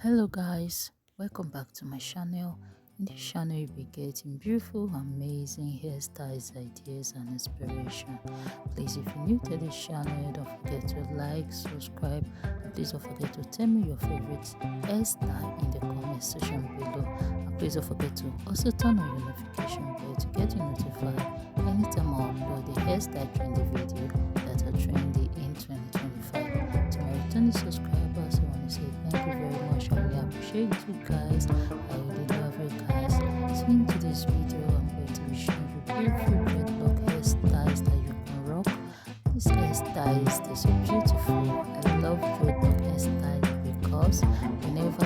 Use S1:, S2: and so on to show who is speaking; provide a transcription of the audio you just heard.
S1: Hello guys, welcome back to my channel. In this channel you'll be getting beautiful, amazing hairstyles, ideas and inspiration. Please, if you're new to this channel, don't forget to like, subscribe, and please don't forget to tell me your favorite hairstyle in the comment section below. And please don't forget to also turn on your notification bell to get you notified anytime I upload a hairstyle trendy video that are trendy in 2025. To my returning subscribers, I want to say thank you very much. I really appreciate you guys. I really love you guys. So in today's video, I'm going to be showing you beautiful dreadlock hairstyles that you can rock. These hairstyles, they're so beautiful. I love dreadlock hairstyles because whenever